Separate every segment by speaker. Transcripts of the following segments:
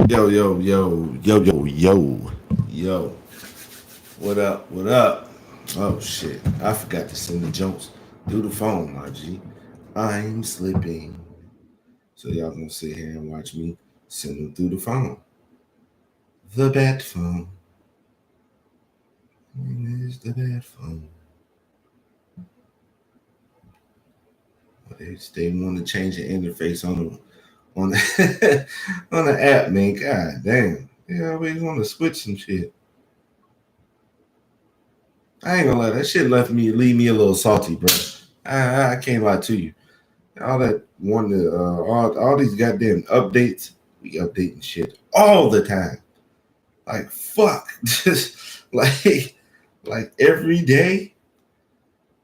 Speaker 1: Yo, yo, yo, yo, yo, yo, yo. What up? What up? Oh shit. I forgot to send the jokes through the phone, my G. I'm slipping. So y'all gonna sit here and watch me send them through the phone. The bat phone. Where's the bat phone? They want to change the interface on the on the app, man. God damn. They always want to switch some shit. I ain't gonna lie, that shit leave me a little salty, bro. I can't lie to you. All that all these goddamn updates, we updating shit all the time. Like fuck, just like every day,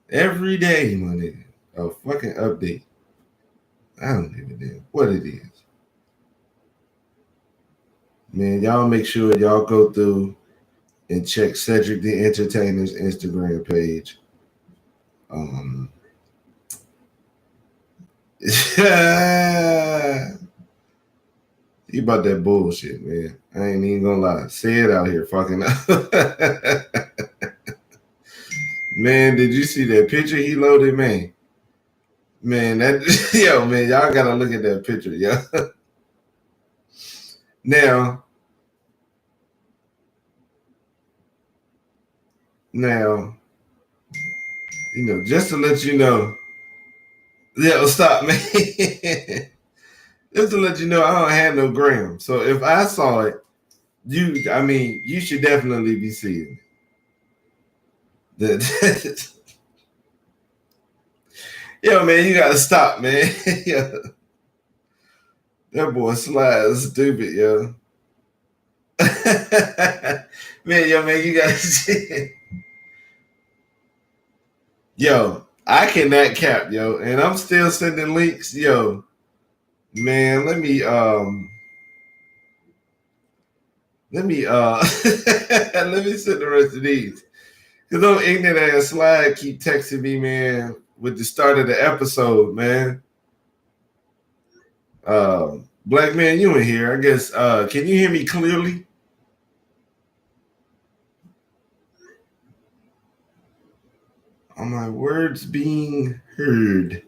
Speaker 1: my nigga, a fucking update. I don't give a damn what it is, man. Y'all make sure y'all go through and check Cedric the Entertainer's Instagram page. Um, You about that bullshit, man. I ain't even gonna lie. Say it out here, fucking up. Man, did you see that picture he loaded, man? Man, that yo, man, y'all gotta look at that picture, yo. now, now, just to let you know, yo, stop, man. Just to let you know, I don't have no gram. So if I saw it, you should definitely be seeing it. Yo, man, you gotta stop, man. Yo, that boy slides stupid, yo. man, you gotta see. Yo, I cannot cap, yo, and I'm still sending links, yo. Man, let me let me send the rest of these. Cause I'm ignorant ass slide keep texting me, man, with the start of the episode, man. Black man, you in here. I guess can you hear me clearly? Are my words being heard?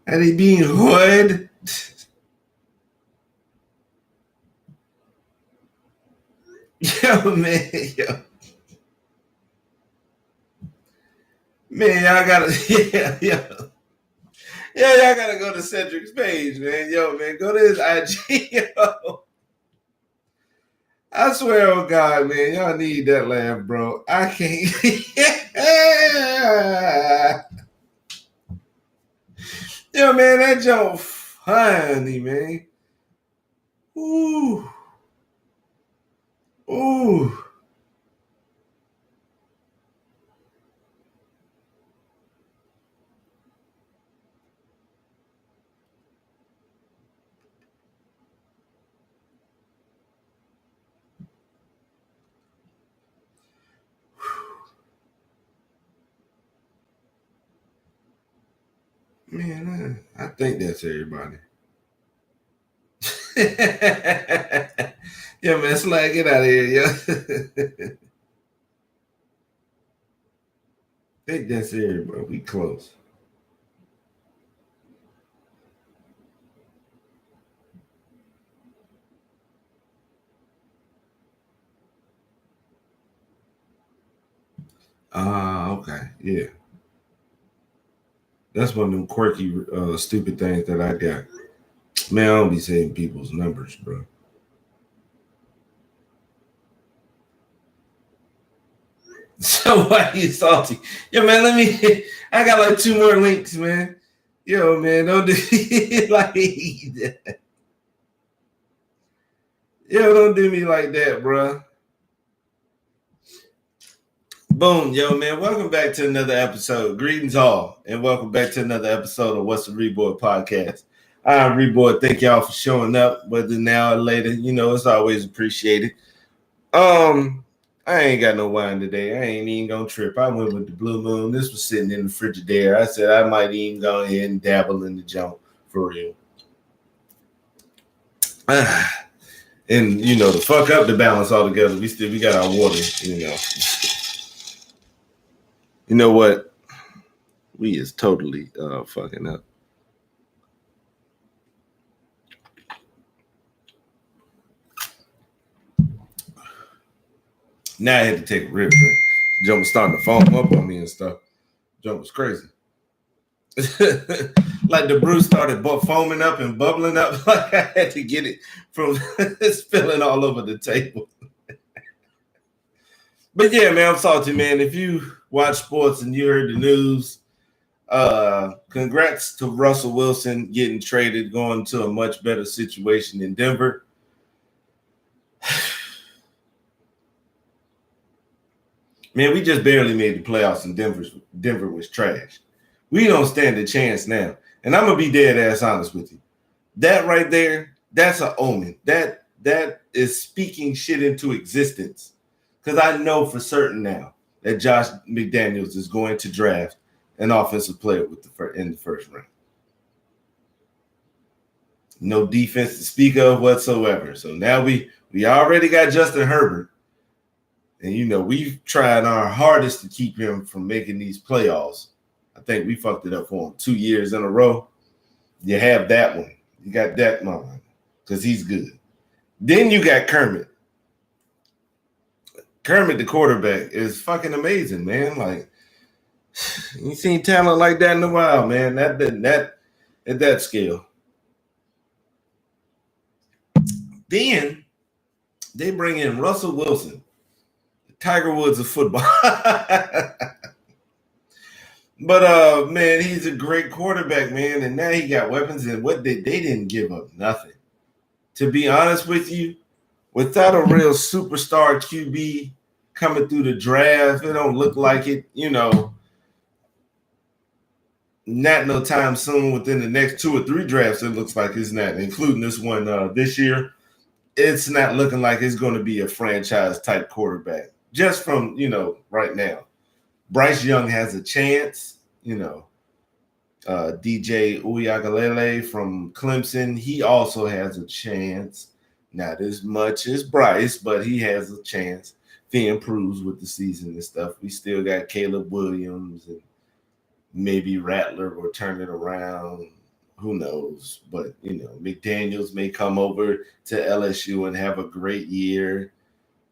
Speaker 1: Are they being heard? Yo, man, yo. Man, y'all gotta, yeah. Y'all gotta go to Cedric's page, man. Yo, man, go to his IG, yo. I swear, oh God, man, y'all need that laugh, bro. I can't. Yo, man, that joke funny, man. Ooh, ooh, man. I think that's everybody. Yeah, man, Slag, get out of here, yo. Think that's everybody. We close. Okay, yeah. That's one of them quirky, stupid things that I got. Man, I don't be saying people's numbers, bro. So why you salty? Yo, man, let me. I got like two more links, man. Yo, man, don't do like that. Yo, don't do me like that, bro. Boom, yo, man. Welcome back to another episode. Greetings all, and welcome back to another episode of What's the reborG podcast. I'm reborG. Thank y'all for showing up, whether now or later. It's always appreciated. I ain't got no wine today. I ain't even gonna trip. I went with the Blue Moon. This was sitting in the Frigidaire. I said I might even go ahead and dabble in the junk for real. And to fuck up the balance altogether, we got our water. You know what? We is totally fucking up. Now I had to take a rib drink. Jump was starting to foam up on me and stuff. Jump was crazy. Like the brew started foaming up and bubbling up. Like I had to get it from spilling all over the table. But yeah, man, I'm salty, man. If you watch sports and you heard the news, congrats to Russell Wilson getting traded, going to a much better situation in Denver. Man, we just barely made the playoffs, and Denver was trash. We don't stand a chance now. And I'm gonna be dead ass honest with you. That right there, that's an omen. That is speaking shit into existence. Because I know for certain now that Josh McDaniels is going to draft an offensive player in the first round. No defense to speak of whatsoever. So now we already got Justin Herbert. And, we've tried our hardest to keep him from making these playoffs. I think we fucked it up for him 2 years in a row. You have that one. You got that one because he's good. Then you got Kermit. Kermit, the quarterback, is fucking amazing, man. Like, you seen talent like that in a while, man. That at that scale. Then they bring in Russell Wilson, Tiger Woods of football. But man, he's a great quarterback, man. And now he got weapons, and they didn't give up nothing. To be honest with you, without a real superstar QB coming through the draft, it don't look like it, not no time soon. Within the next 2 or 3 drafts, it looks like it's not, including this one this year. It's not looking like it's going to be a franchise type quarterback. Just from, right now. Bryce Young has a chance, DJ Uiagalelei from Clemson. He also has a chance. Not as much as Bryce, but he has a chance if he improves with the season and stuff. We still got Caleb Williams, and maybe Rattler will turn it around. Who knows? But, McDaniels may come over to LSU and have a great year.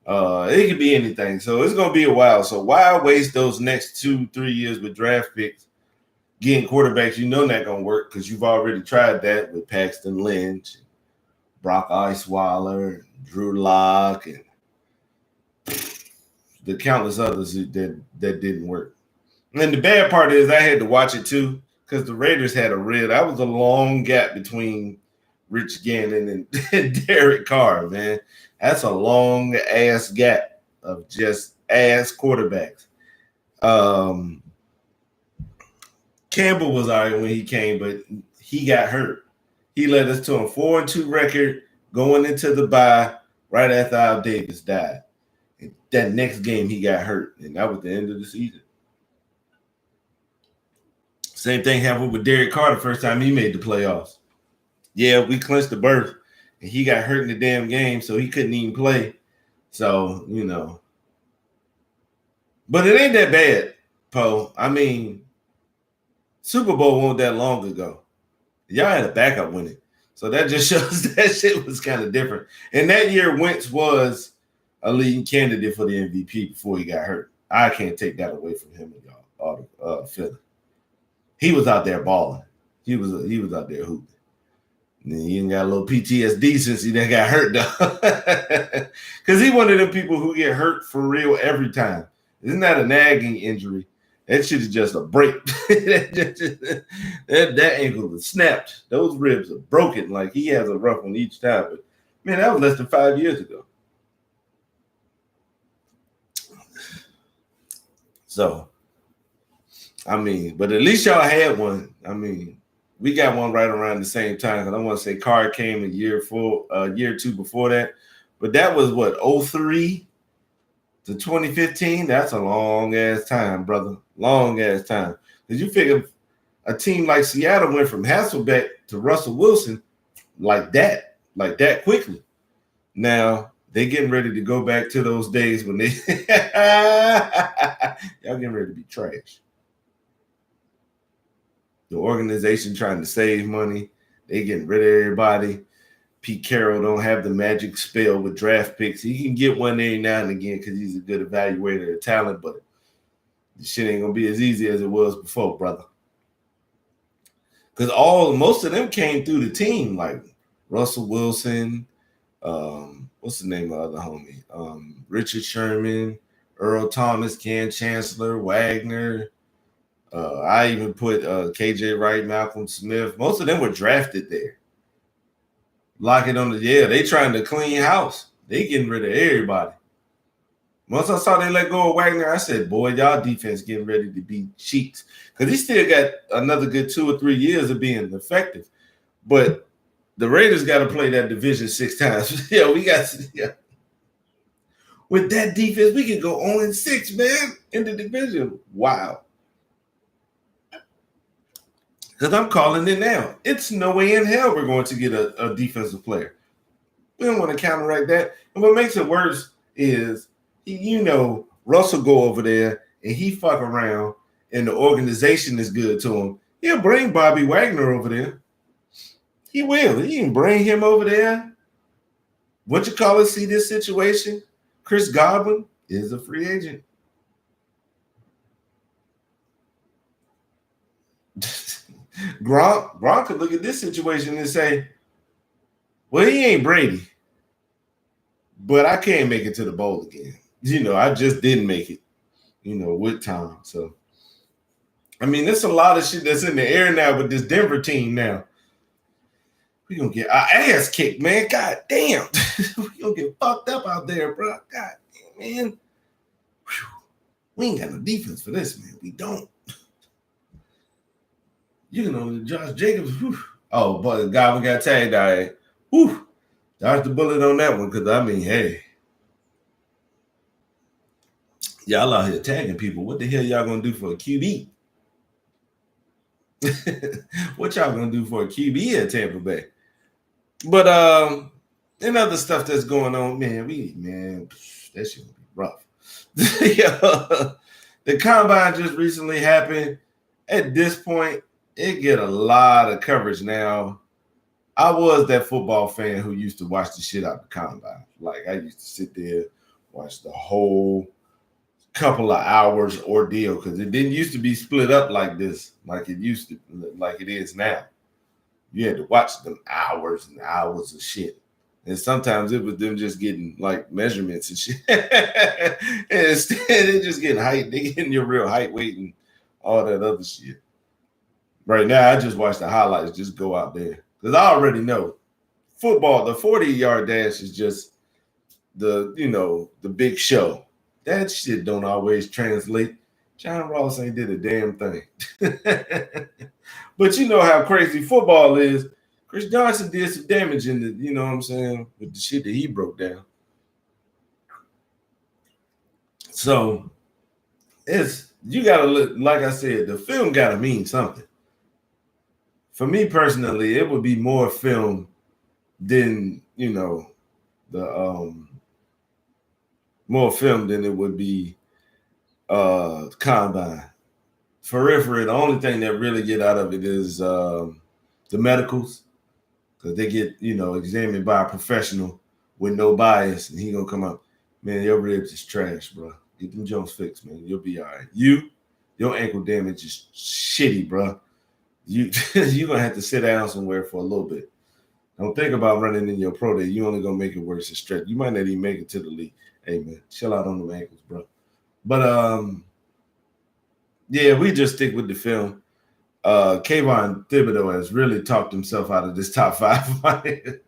Speaker 1: It could be anything. So it's going to be a while. So why waste those next 2-3 years with draft picks getting quarterbacks? Not going to work because you've already tried that with Paxton Lynch, Brock Osweiler, Drew Lock, and the countless others that didn't work. And the bad part is I had to watch it too because the Raiders had that was a long gap between Rich Gannon and Derek Carr, man. That's a long ass gap of just ass quarterbacks. Campbell was all right when he came, but he got hurt. He led us to a 4-2 record going into the bye right after Al Davis died. And that next game he got hurt, and that was the end of the season. Same thing happened with Derek Carr the first time he made the playoffs. Yeah, we clinched the berth, and he got hurt in the damn game, so he couldn't even play. So, But it ain't that bad, Poe. I mean, Super Bowl wasn't that long ago. Y'all had a backup winning. So that just shows that shit was kind of different. And that year, Wentz was a leading candidate for the MVP before he got hurt. I can't take that away from him and y'all, Philly. He was out there balling. He was out there hooping. And he even got a little PTSD since he done got hurt, though. Because he one of them people who get hurt for real every time. Isn't that a nagging injury? That shit is just a break. that ankle was snapped. Those ribs are broken. Like he has a rough one each time. But man, that was less than 5 years ago. So, I mean, but at least y'all had one. I mean, we got one right around the same time. Because I want to say Carr came a year or two before that. But that was what, 03 to 2015? That's a long ass time, brother. Long ass time. Because you figure a team like Seattle went from Hasselbeck to Russell Wilson like that quickly. Now they getting ready to go back to those days when they y'all getting ready to be trash. The organization trying to save money, they getting rid of everybody. Pete Carroll don't have the magic spell with draft picks. He can get one every now and again because he's a good evaluator of talent, but the shit ain't gonna be as easy as it was before, brother. Because most of them came through the team, like Russell Wilson, what's the name of the other homie? Richard Sherman, Earl Thomas, Ken Chancellor, Wagner. I even put KJ Wright, Malcolm Smith. Most of them were drafted there. Lock it on they trying to clean house. They getting rid of everybody. Once I saw they let go of Wagner, I said, boy, y'all defense getting ready to be cheats. Because he still got another good 2 or 3 years of being effective. But the Raiders got to play that division 6 times. We got with that defense, we can go 0-6, man, in the division. Wow. Because I'm calling it now. It's no way in hell we're going to get a defensive player. We don't want to counteract that. And what makes it worse is, Russell go over there and he fuck around and the organization is good to him. He'll bring Bobby Wagner over there. He will. He can bring him over there. See this situation? Chris Godwin is a free agent. Gronk could look at this situation and say, well, he ain't Brady, but I can't make it to the bowl again. I just didn't make it, with time. So, I mean, there's a lot of shit that's in the air now with this Denver team now. We're going to get our ass kicked, man. God damn. We're going to get fucked up out there, bro. God damn, man. Whew. We ain't got no defense for this, man. We don't. Josh Jacobs. Whew. Oh, but Godwin got tagged out here. Whew. Dodged the bullet on that one because, hey. Y'all out here tagging people. What the hell y'all going to do for a QB? What y'all going to do for a QB at Tampa Bay? But and other stuff that's going on, man, that shit will be rough. The combine just recently happened. At this point, it get a lot of coverage now. I was that football fan who used to watch the shit out the combine. Like I used to sit there, watch the whole couple of hours ordeal because it didn't used to be split up like this, like it is now. You had to watch them hours and hours of shit. And sometimes it was them just getting like measurements and shit. And instead, they're just getting height. They getting your real height, weight, and all that other shit. Right now, I just watch the highlights, just go out there. Because I already know football, the 40-yard dash is just the big show. That shit don't always translate. John Ross ain't did a damn thing. But you know how crazy football is. Chris Johnson did some damage in the, you know what I'm saying, with the shit that he broke down. So you gotta look, like I said, the film gotta mean something. For me personally, it would be more film than, more film than it would be combine. For real, the only thing that really get out of it is the medicals, because they get, examined by a professional with no bias, and he gonna come up, man, your ribs is trash, bro. Get them Jones fixed, man. You'll be all right. Your ankle damage is shitty, bro. You're gonna have to sit down somewhere for a little bit. Don't think about running in your pro day. You only gonna make it worse and stretch. You might not even make it to the league. Hey man, chill out on the ankles, bro. But yeah, we just stick with the film. Kayvon Thibodeau has really talked himself out of this top 5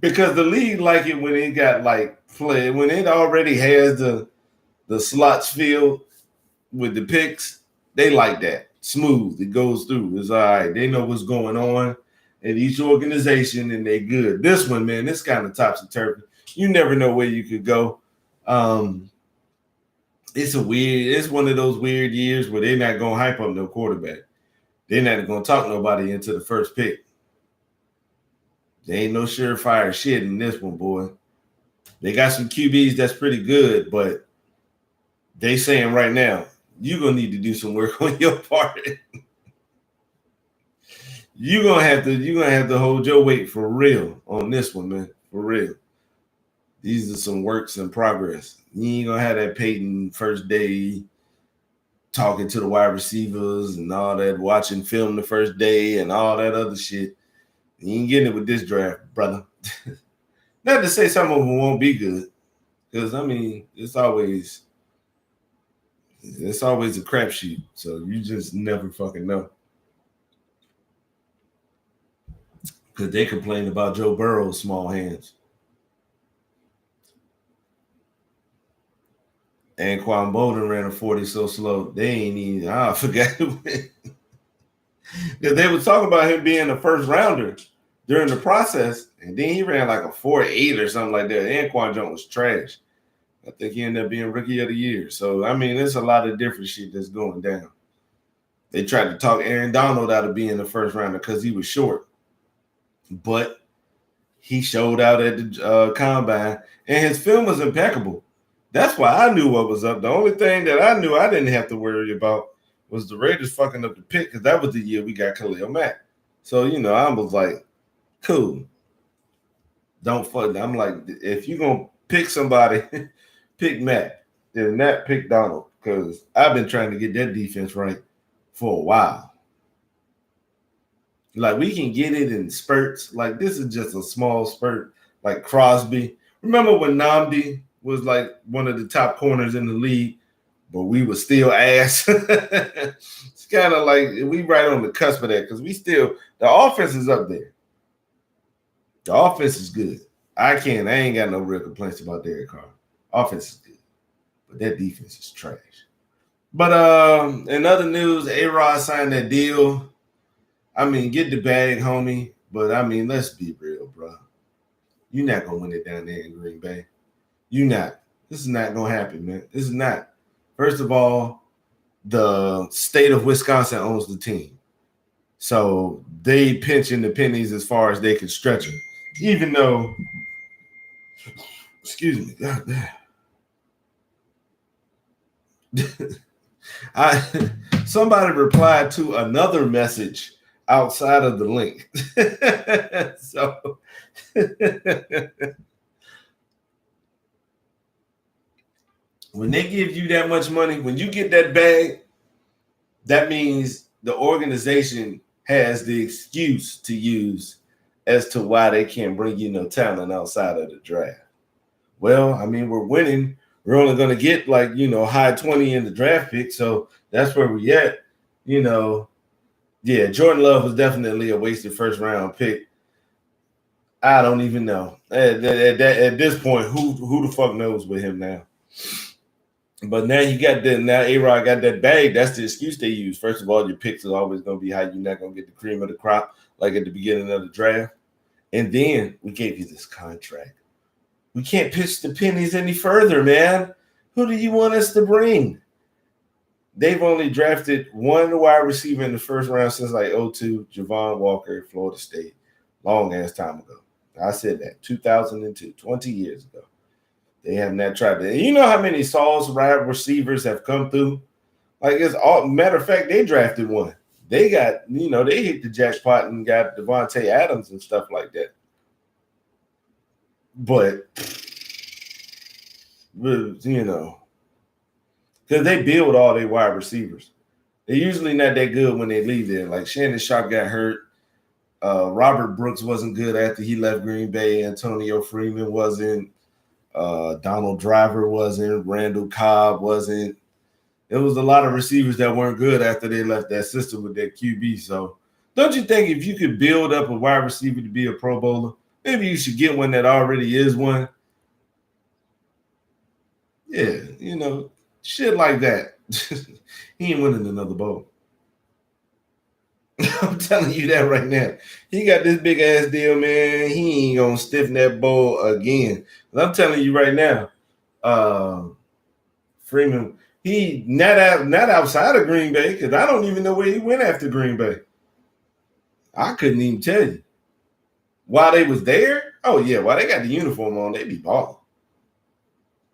Speaker 1: because the league like it when it got like play when it already has the slots filled with the picks. They like that smooth. It goes through. It's all right. They know what's going on at each organization, and they good. This one, man, this kind of topsy-turvy. You never know where you could go. It's one of those weird years where they're not gonna hype up no quarterback. They're not gonna talk nobody into the first pick. There ain't no surefire shit in this one, boy. They got some QBs that's pretty good, but they saying right now, you're gonna need to do some work on your part. you're gonna have to hold your weight for real on this one, man. For real. These are some works in progress. You ain't gonna have that Peyton first day talking to the wide receivers and all that, watching film the first day and all that other shit. You ain't getting it with this draft, brother. Not to say some of them won't be good, because I mean it's always a crapshoot. So you just never fucking know. Because they complained about Joe Burrow's small hands. And Quan Bolden ran a 40 so slow, they ain't even, I forgot. Because they were talking about him being a first rounder during the process, and then he ran like a 4.8 or something like that. And Quan Jones was trash. I think he ended up being rookie of the year. So, I mean, there's a lot of different shit that's going down. They tried to talk Aaron Donald out of being the first rounder because he was short. But he showed out at the combine, and his film was impeccable. That's why I knew what was up. The only thing that I knew I didn't have to worry about was the Raiders fucking up the pick, because that was the year we got Khalil Mack. So, I was like, cool. Don't fuck. I'm like, if you're going to pick somebody, pick Matt. Then not pick Donald, because I've been trying to get that defense right for a while. Like, we can get it in spurts. Like, this is just a small spurt. Like Crosby. Remember when Nnamdi was like one of the top corners in the league, but we were still ass? It's kind of like we right on the cusp of that, because the offense is up there. The offense is good. I ain't got no real complaints about Derek Carr. Offense is good, but that defense is trash. But in other news, A-Rod signed that deal. I mean, get the bag, homie. But I mean, let's be real, bro. You're not gonna win it down there in Green Bay. You're not. This is not gonna happen, man. This is not. First of all, the state of Wisconsin owns the team, so they pinching the pennies as far as they can stretch them. Even though, excuse me, God damn. Somebody replied to another message outside of the link. So when they give you that much money, when you get that bag, that means the organization has the excuse to use as to why they can't bring you no talent outside of the draft. Well, I mean, we're winning. We're only going to get high 20 in the draft pick. So that's where we at. Yeah, Jordan Love was definitely a wasted first round pick. I don't even know. At this point, who the fuck knows with him now? But now A-Rod got that bag. That's the excuse they use. First of all, your picks is always going to be high. You're not going to get the cream of the crop like at the beginning of the draft. And then we gave you this contract. We can't pitch the pennies any further, man. Who do you want us to bring? They've only drafted one wide receiver in the first round since like 2002, Javon Walker, Florida State. Long ass time ago. I said that, 2002, 20 years ago. They have not tried to. You know how many Saul's wide receivers have come through? Like, matter of fact, they drafted one. They got, they hit the jackpot and got Devontae Adams and stuff like that. But, because they build all their wide receivers. They're usually not that good when they leave there. Like, Shannon Sharp got hurt. Robert Brooks wasn't good after he left Green Bay. Antonio Freeman wasn't. Donald Driver wasn't. Randall Cobb wasn't. There was a lot of receivers that weren't good after they left that system with their QB. So don't you think if you could build up a wide receiver to be a Pro Bowler, maybe you should get one that already is one? Yeah, shit like that. He ain't winning another bowl. I'm telling you that right now. He got this big ass deal, man. He ain't gonna stiffen that bowl again. But I'm telling you right now, Freeman, he not outside of Green Bay, because I don't even know where he went after Green Bay. I couldn't even tell you. While they was there, oh yeah, while they got the uniform on, they be balling.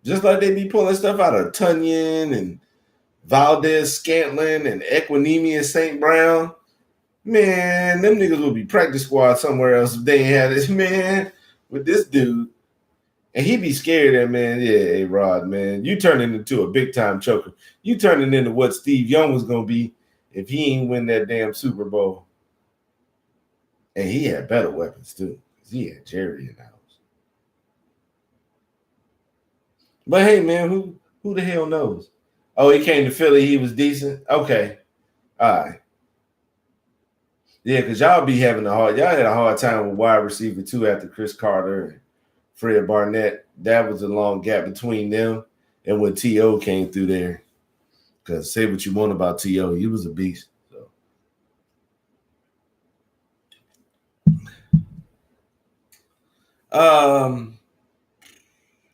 Speaker 1: Just like they be pulling stuff out of Tunyon and Valdez Scantling and Equinemi and St. Brown. Man, them niggas will be practice squad somewhere else if they ain't had this, man, with this dude. And he be scared that, man, yeah, hey, Rod, man, you turning into a big-time choker. You turning into what Steve Young was going to be if he ain't win that damn Super Bowl. And he had better weapons, too. He had Jerry in the house. But, hey, man, who the hell knows? Oh, he came to Philly. He was decent? Okay. All right. Yeah, because y'all had a hard time with wide receiver, too, after Chris Carter and Fred Barnett. That was a long gap between them and when T.O. came through there. Because say what you want about T.O., he was a beast. So.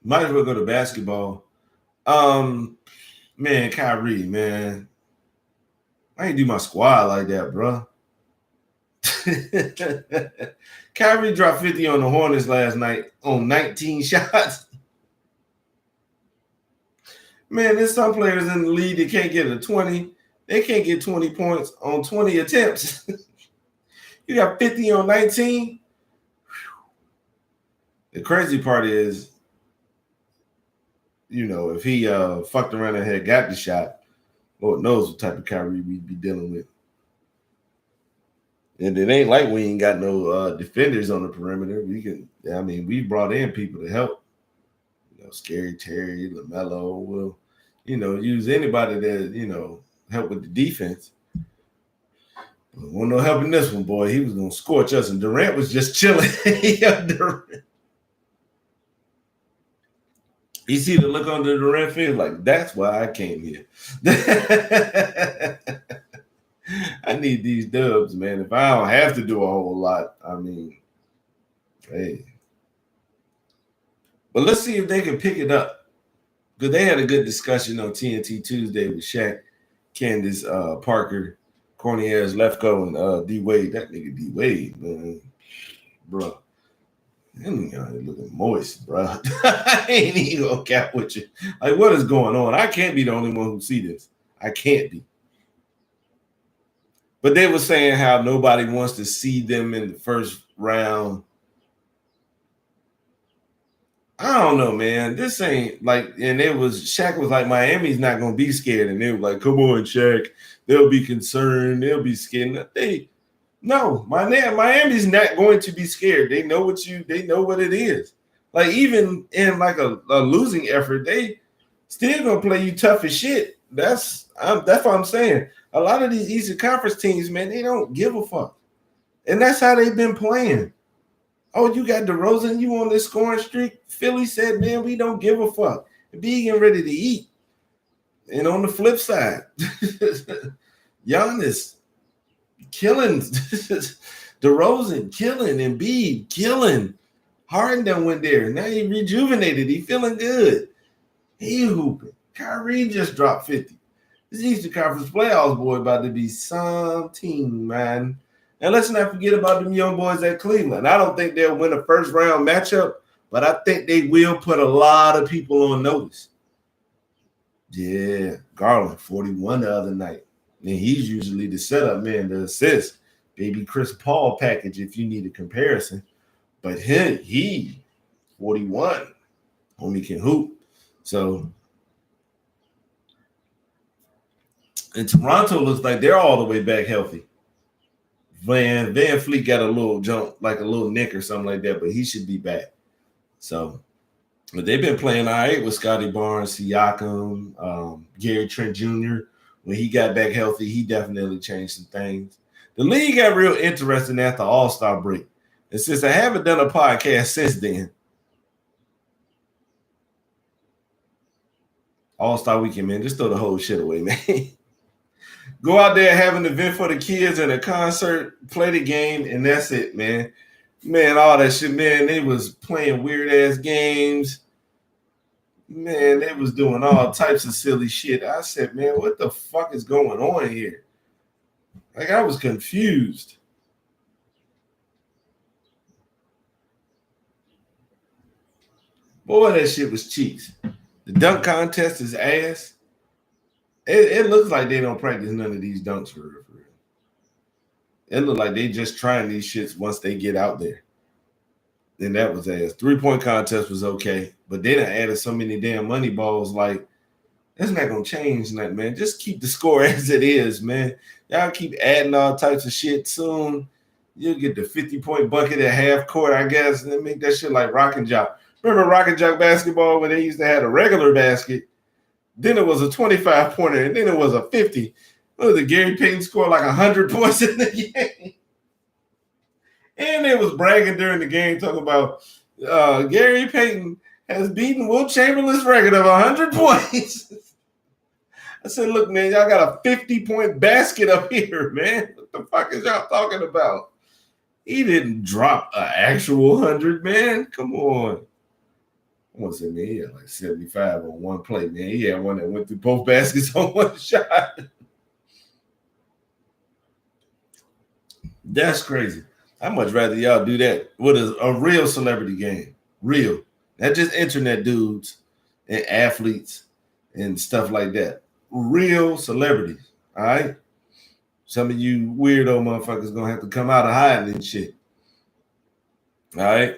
Speaker 1: Might as well go to basketball. Man, Kyrie, man. I ain't do my squad like that, bro. Kyrie dropped 50 on the Hornets last night on 19 shots. Man, there's some players in the league that can't get a 20. They can't get 20 points on 20 attempts. You got 50 on 19. The crazy part is, you know, if he fucked around and had got the shot, Lord knows what type of Kyrie we'd be dealing with. And it ain't like we ain't got no defenders on the perimeter. We brought in people to help. You know, Scary Terry, LaMelo will, use anybody that, help with the defense. But wasn't no helping this one, boy. He was going to scorch us. And Durant was just chilling. You see the look on the Durant field, like, that's why I came here. I need these dubs, man. If I don't have to do a whole lot, hey. But let's see if they can pick it up. Because they had a good discussion on TNT Tuesday with Shaq, Candace Parker, Cornelius Lefko, and D Wade. That nigga D Wade, man. Bro. That nigga looking moist, bro. I ain't even gonna cap with you. Like, what is going on? I can't be the only one who see this. I can't be. But they were saying how nobody wants to see them in the first round. I don't know, man. This ain't like, and Shaq was like, Miami's not gonna be scared, and they were like, come on, Shaq. They'll be concerned. They'll be scared. Miami's not going to be scared. They know what it is. Like, even in like a losing effort, they still gonna play you tough as shit. That's what I'm saying. A lot of these Eastern Conference teams, man, they don't give a fuck. And that's how they've been playing. Oh, you got DeRozan, you on this scoring streak? Philly said, man, we don't give a fuck. Be getting ready to eat. And on the flip side, Giannis killing, DeRozan killing, Embiid killing. Harden done went there. Now he rejuvenated. He feeling good. He hooping. Kyrie just dropped 50. This Eastern Conference playoffs, boy, about to be some team, man. And let's not forget about them young boys at Cleveland. I don't think they'll win a first-round matchup, but I think they will put a lot of people on notice. Yeah, Garland, 41 the other night. And he's usually the setup man, the assist. Maybe Chris Paul package if you need a comparison. But he 41. Homie can hoop. So, and Toronto looks like they're all the way back healthy. Van Fleet got a little jump, like a little nick or something like that, but he should be back. So, but they've been playing all right with Scotty Barnes, Siakam, Gary Trent Jr. When he got back healthy, he definitely changed some things. The league got real interesting after All-Star break. And since I haven't done a podcast since then, All-Star weekend, man, just throw the whole shit away, man. Go out there, have an event for the kids and a concert, play the game, and that's it, man. Man, all that shit, man, they was playing weird-ass games. Man, they was doing all types of silly shit. I said, man, what the fuck is going on here? Like, I was confused. Boy, that shit was cheeks. The dunk contest is ass. It looks like they don't practice none of these dunks for real. It looked like they just trying these shits once they get out there. And that was ass. 3-point contest was okay, but they done added so many damn money balls. Like, that's not gonna change nothing, man. Just keep the score as it is, man. Y'all keep adding all types of shit. Soon you'll get the 50-point bucket at half court, I guess, and then make that shit like Rock and Jock. Remember Rock and Jock basketball when they used to have a regular basket? Then it was a 25-pointer, and then it was a 50. What was it? Gary Payton scored like 100 points in the game. And they was bragging during the game, talking about Gary Payton has beaten Wilt Chamberlain's record of 100 points. I said, look, man, y'all got a 50-point basket up here, man. What the fuck is y'all talking about? He didn't drop an actual 100, man. Come on. I want to say, man, he had like 75 on one play, man. He had one that went through both baskets on one shot. That's crazy. I'd much rather y'all do that with a real celebrity game. Real. Not just internet dudes and athletes and stuff like that. Real celebrities. All right? Some of you weirdo motherfuckers gonna have to come out of hiding and shit. All right?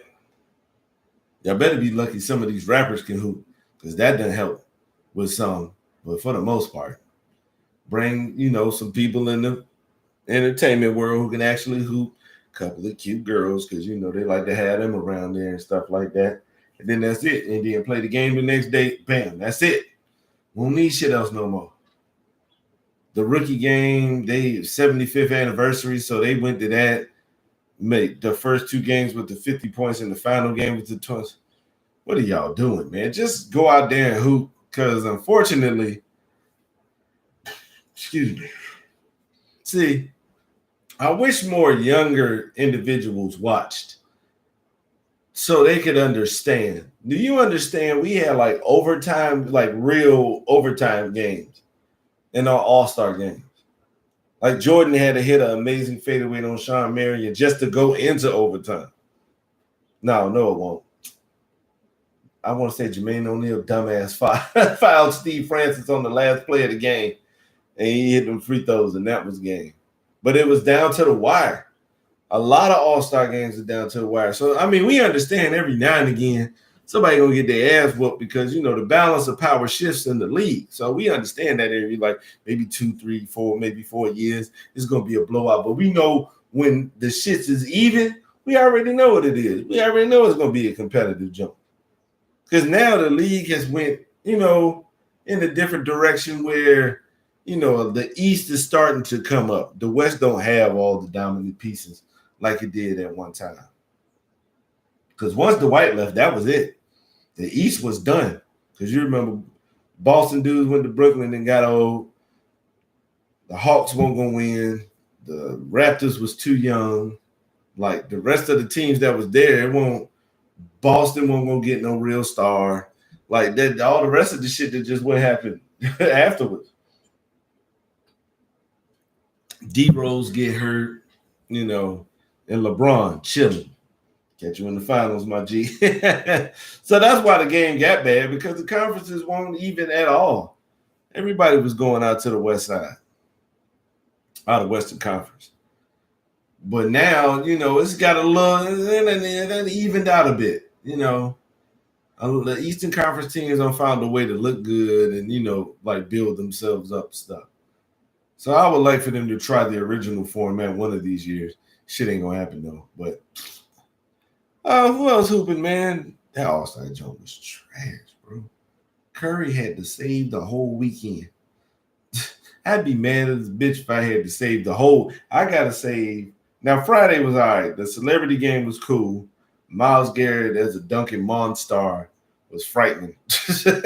Speaker 1: Y'all better be lucky some of these rappers can hoop, because that doesn't help with some. But for the most part, bring, some people in the entertainment world who can actually hoop. A couple of cute girls, because, they like to have them around there and stuff like that. And then that's it. And then play the game the next day. Bam, that's it. Won't need shit else no more. The rookie game, they 75th anniversary, so they went to that. Made the first two games with the 50 points and the final game with the 20. What are y'all doing, man? Just go out there and hoop, because unfortunately, excuse me. See, I wish more younger individuals watched so they could understand. Do you understand? We had like overtime, like real overtime games in our all-star games. Like Jordan had to hit an amazing fadeaway on Sean Marion just to go into overtime. No, it won't. I want to say Jermaine O'Neal, dumbass, fouled Steve Francis on the last play of the game, and he hit them free throws, and that was game. But it was down to the wire. A lot of all-star games are down to the wire. So, I mean, we understand every now and again somebody going to get their ass whooped because, the balance of power shifts in the league. So we understand that every, like, maybe 2, 3, 4, maybe 4 years, it's going to be a blowout. But we know when the shits is even, we already know what it is. We already know it's going to be a competitive jump. Because now the league has went, in a different direction where, the East is starting to come up. The West don't have all the dominant pieces like it did at one time. Because once Dwight left, that was it. The East was done. Because you remember Boston dudes went to Brooklyn and got old. The Hawks weren't going to win. The Raptors was too young. Like the rest of the teams that was there, Boston wasn't going to get no real star. Like that, all the rest of the shit that just what happened afterwards. D-Rose get hurt, and LeBron chilling. Catch you in the finals, my G. So that's why the game got bad, because the conferences weren't even at all. Everybody was going out to the West Side, out of Western Conference. But now, it's got a little, it evened out a bit, The Eastern Conference teams have found a way to look good and, like build themselves up stuff. So I would like for them to try the original format one of these years. Shit ain't gonna happen though. But who else hooping, man? That All-Star joint was trash, bro. Curry had to save the whole weekend. I'd be mad as a bitch if I had to save the whole. I gotta save. Now Friday was all right. The celebrity game was cool. Myles Garrett as a dunking monster was frightening. Sit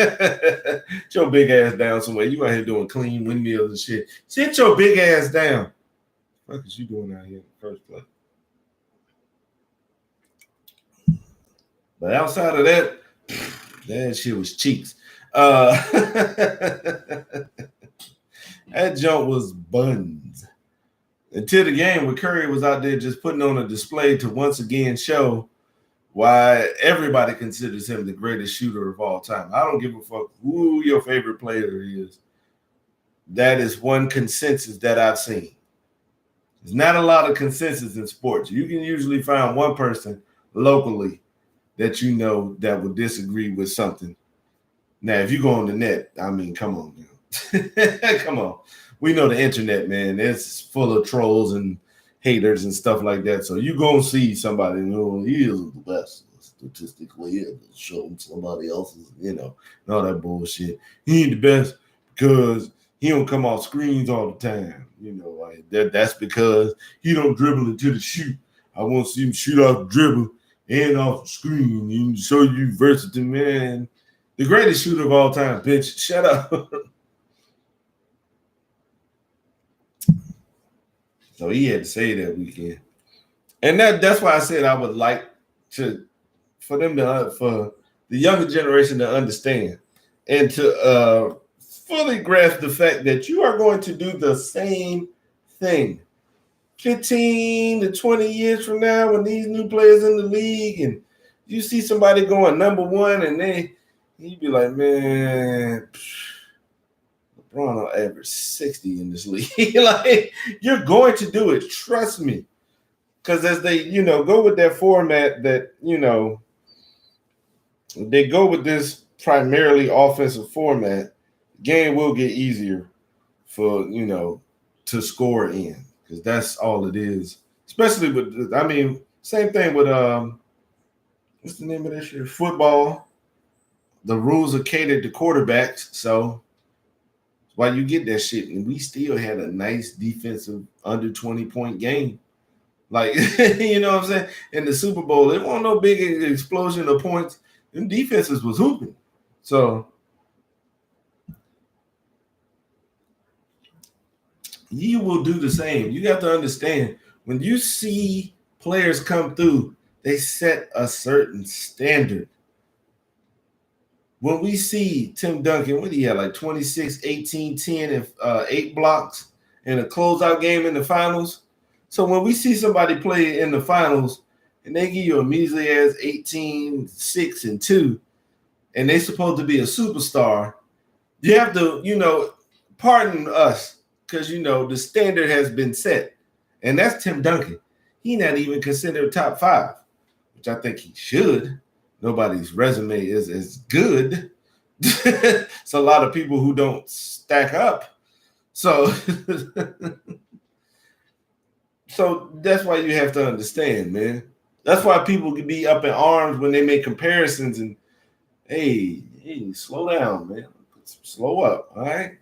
Speaker 1: your big ass down somewhere. You out here doing clean windmills and shit. Sit your big ass down. What the fuck is you doing out here in the first place? But outside of that, that shit was cheeks. That jump was buns. Until the game where Curry was out there just putting on a display to once again show why everybody considers him the greatest shooter of all time. I don't give a fuck who your favorite player is. That is one consensus that I've seen. There's not a lot of consensus in sports. You can usually find one person locally that you know that would disagree with something. Now, if you go on the net, I mean, come on, man. Come on. We know the internet, man. It's full of trolls and haters and stuff like that. So you gonna see somebody, you know, he isn't the best statistically. It'll show somebody else's, you know, and all that bullshit. He ain't the best because he don't come off screens all the time. You know, like that's because he don't dribble into the shoot. I want to see him shoot off the dribble and off the screen and show you versatile, man. The greatest shooter of all time, bitch. Shut up. So he had to say that weekend. And that's why I said I would like for the younger generation to understand and to fully grasp the fact that you are going to do the same thing 15 to 20 years from now when these new players in the league and you see somebody going number one and you'd be like, man, LeBron will average 60 in this league. Like, you're going to do it. Trust me. Because as they, you know, go with that format that, you know, they go with this primarily offensive format, game will get easier for, you know, to score in. Because that's all it is. Especially with, I mean, same thing with, what's the name of that shit? Football. The rules are catered to quarterbacks. So why you get that shit. And we still had a nice defensive under 20-point game. Like, you know what I'm saying? In the Super Bowl, it wasn't no big explosion of points. Them defenses was hooping. So you will do the same. You got to understand, when you see players come through, they set a certain standard. When we see Tim Duncan, what he had, like 26, 18, 10, and 8 blocks in a closeout game in the finals. So when we see somebody play in the finals and they give you a measly ass 18, 6, and 2, and they're supposed to be a superstar, you have to, you know, pardon us because, you know, the standard has been set. And that's Tim Duncan. He's not even considered top 5, which I think he should. Nobody's resume is as good. It's a lot of people who don't stack up. So that's why you have to understand, man. That's why people can be up in arms when they make comparisons and, hey, slow down, man. Slow up, all right?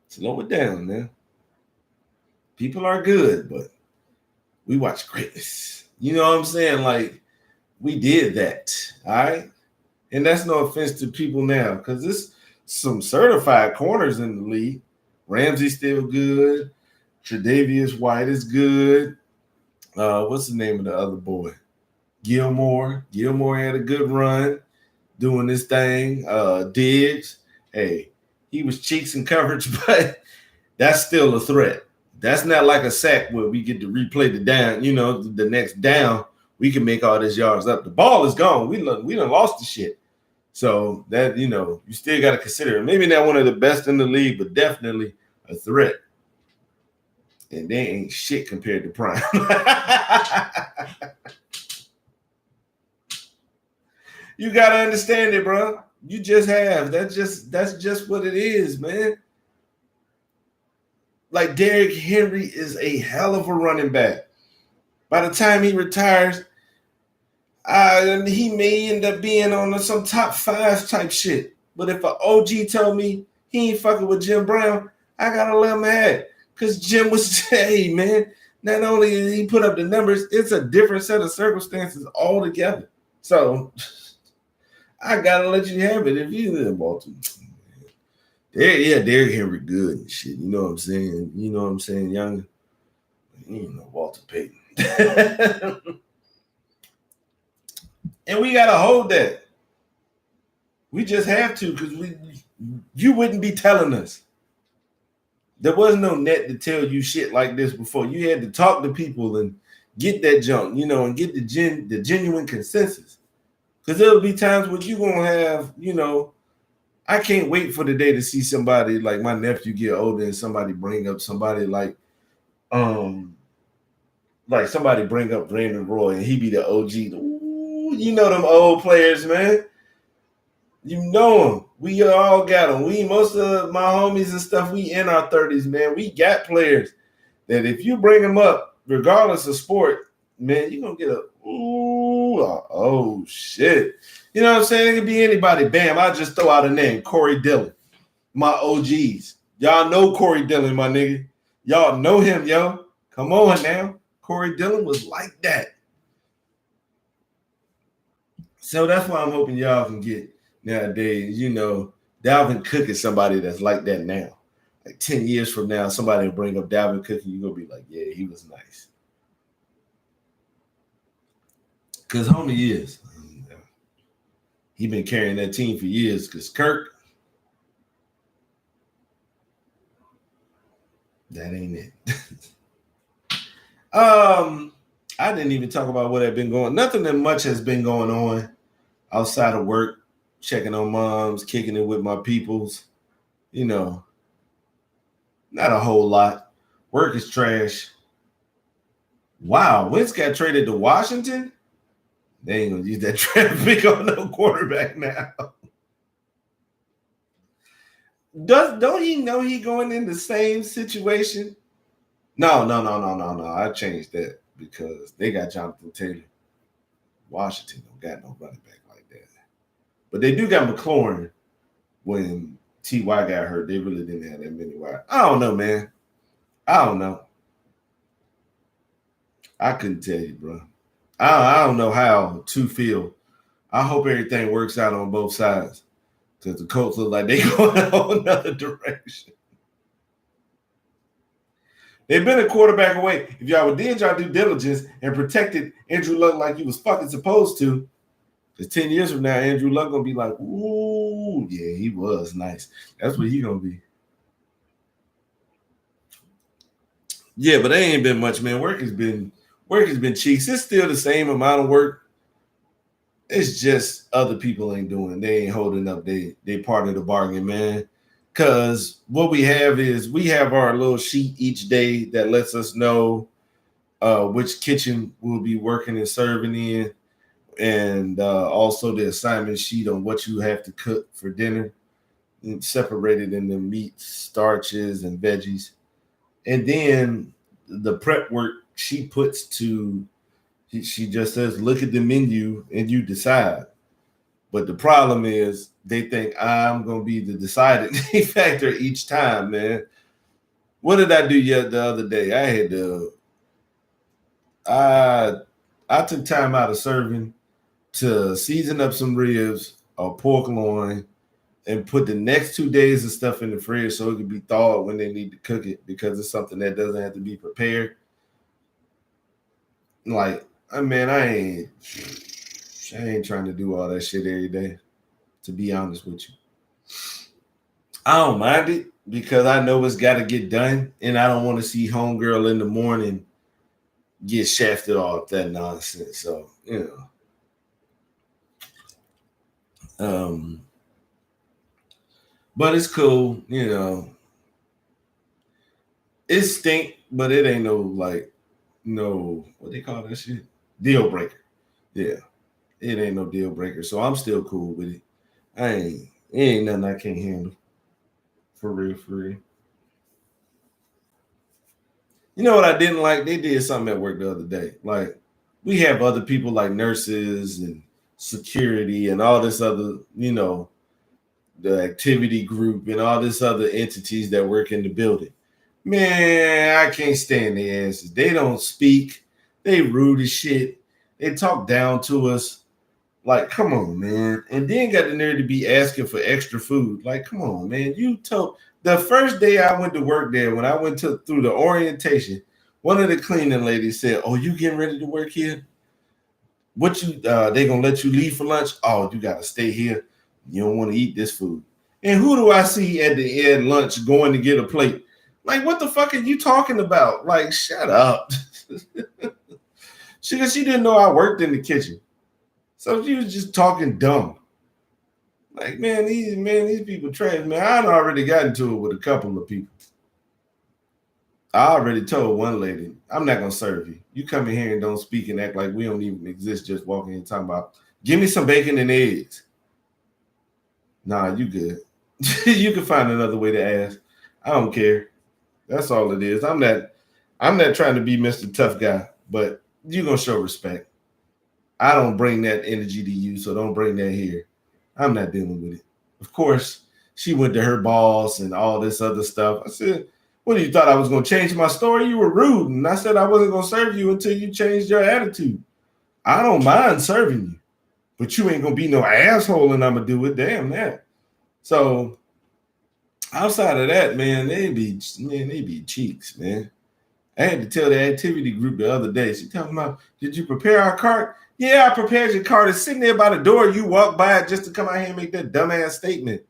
Speaker 1: Slow it down, man. People are good, but we watch greatness. You know what I'm saying? Like, we did that, all right? And that's no offense to people now, because there's some certified corners in the league. Ramsey's still good. Tre'Davious White is good. What's the name of the other boy? Gilmore. Gilmore had a good run doing this thing. Diggs. Hey, he was cheeks and coverage, but that's still a threat. That's not like a sack where we get to replay the down, you know, the next down. We can make all these yards up. The ball is gone. We done lost the shit. So that, you know, you still got to consider it. Maybe not one of the best in the league, but definitely a threat. And they ain't shit compared to Prime. You got to understand it, bro. You just have. That's just what it is, man. Like, Derrick Henry is a hell of a running back. By the time he retires, he may end up being on some top 5 type shit. But if an OG told me he ain't fucking with Jim Brown, I gotta let him have. Because Jim was, hey, man, not only did he put up the numbers, it's a different set of circumstances altogether. So I gotta let you have it if you live in Baltimore. Derrick Henry good and shit. You know what I'm saying? You know what I'm saying, young? You know, Walter Payton. And we gotta hold that. We just have to, because you wouldn't be telling us. There was no net to tell you shit like this before. You had to talk to people and get that junk, you know, and get the genuine consensus. Because there'll be times when you gonna have, I can't wait for the day to see somebody like my nephew get older and somebody bring up somebody um like somebody bring up Brandon Roy and he be the OG. Ooh, them old players, man. You know them. We all got them. Most of my homies and stuff, we in our 30s, man. We got players that if you bring them up, regardless of sport, man, you're going to get oh, shit. You know what I'm saying? It could be anybody. Bam, I just throw out a name, Corey Dillon, my OGs. Y'all know Corey Dillon, my nigga. Y'all know him, yo. Come on now. Corey Dillon was like that. So that's why I'm hoping y'all can get nowadays. Dalvin Cook is somebody that's like that now. Like 10 years from now, somebody will bring up Dalvin Cook and you're going to be like, yeah, he was nice. Because homie is. He been carrying that team for years because Kirk, that ain't it. I didn't even talk about what had been going. Nothing that much has been going on outside of work, checking on moms, kicking it with my peoples. Not a whole lot. Work is trash. Wow, Wentz got traded to Washington? They ain't gonna use that draft pick on no quarterback now. Don't he know he going in the same situation? No. I changed that because they got Jonathan Taylor. Washington don't got no running back like that. But they do got McLaurin. When T.Y. got hurt, they really didn't have that many wide. I don't know, man. I don't know. I couldn't tell you, bro. I don't know how to feel. I hope everything works out on both sides because the Colts look like they going another direction. They've been a quarterback away. If y'all did y'all due diligence and protected Andrew Luck like he was fucking supposed to, because 10 years from now, Andrew Luck going to be like, ooh, yeah, he was nice. That's what he going to be. Yeah, but there ain't been much, man. Work has been cheeks. It's still the same amount of work. It's just other people ain't doing. They ain't holding up. They part of the bargain, man. Because what we have is we have our little sheet each day that lets us know which kitchen we'll be working and serving in, and also the assignment sheet on what you have to cook for dinner, separated into meats, starches, and veggies. And then the prep work she puts to, she just says, look at the menu and you decide. But the problem is they think I'm going to be the deciding factor each time, man. What did I do yet the other day? I had to, I took time out of serving to season up some ribs or pork loin and put the next 2 days of stuff in the fridge so it can be thawed when they need to cook it because it's something that doesn't have to be prepared. Like, I ain't trying to do all that shit every day, to be honest with you. I don't mind it because I know it's got to get done, and I don't want to see homegirl in the morning get shafted off that nonsense. So, but it's cool, It stink, but it ain't no, what they call that shit? Deal breaker. Yeah. It ain't no deal breaker. So I'm still cool with it. It ain't nothing I can't handle. For real, for real. You know what I didn't like? They did something at work the other day. Like, we have other people like nurses and security and all this other, the activity group and all this other entities that work in the building. Man, I can't stand their asses. They don't speak. They rude as shit. They talk down to us. Like, come on, man. And then got the nerve to be asking for extra food. Like, come on, man. You told the first day I went to work there, when I went through the orientation, one of the cleaning ladies said, "Oh, you getting ready to work here? What you they gonna let you leave for lunch? Oh, you gotta stay here. You don't want to eat this food." And who do I see at the end lunch going to get a plate? Like, what the fuck are you talking about? Like, shut up. She didn't know I worked in the kitchen. So she was just talking dumb. Like, these people trash, man. I'd already got into it with a couple of people. I already told one lady, I'm not gonna serve you. You come in here and don't speak and act like we don't even exist, just walking in talking about, give me some bacon and eggs. Nah, you good. You can find another way to ask. I don't care. That's all it is. I'm not trying to be Mr. Tough Guy, but you're gonna show respect. I don't bring that energy to you, so don't bring that here. I'm not dealing with it. Of course, she went to her boss and all this other stuff. I said, what, you thought I was going to change my story? You were rude. And I said I wasn't going to serve you until you changed your attitude. I don't mind serving you, but you ain't going to be no asshole and I'm going to do it. Damn that. So outside of that, man, they be cheeks, man. I had to tell the activity group the other day. She talking about, did you prepare our cart? Yeah, I prepared your cart. It's sitting there by the door. You walk by it just to come out here and make that dumbass statement.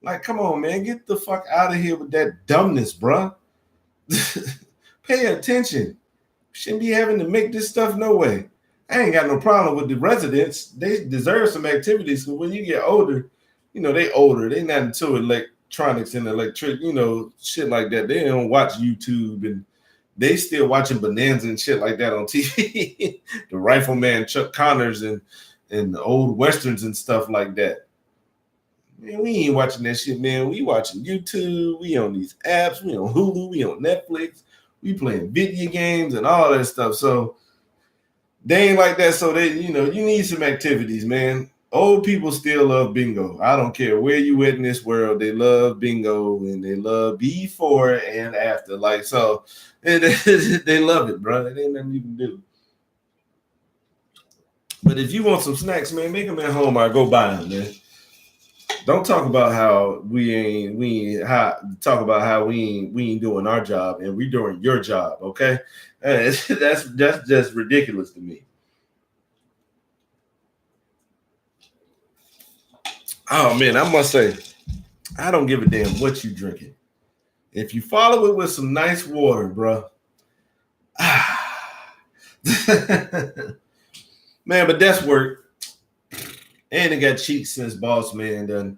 Speaker 1: Like, come on, man. Get the fuck out of here with that dumbness, bruh. Pay attention. Shouldn't be having to make this stuff no way. I ain't got no problem with the residents. They deserve some activities. So when you get older, they older. They not into electronics and electric, shit like that. They don't watch YouTube and they still watching Bonanza and shit like that on TV. The Rifleman Chuck Connors and the old westerns and stuff like that. Man, we ain't watching that shit, man. We watching YouTube. We on these apps. We on Hulu. We on Netflix. We playing video games and all that stuff. So they ain't like that. So you need some activities, man. Old people still love bingo. I don't care where you at in this world. They love bingo and they love before and after. Like, so they love it, bro. It ain't nothing you can do. But if you want some snacks, man, make them at home or go buy them, man. Don't talk about how we ain't doing our job and we doing your job, okay? That's just ridiculous to me. Oh man, I must say, I don't give a damn what you drinking. If you follow it with some nice water, bro. Man, but that's work. And they got cheeks since Boss Man done.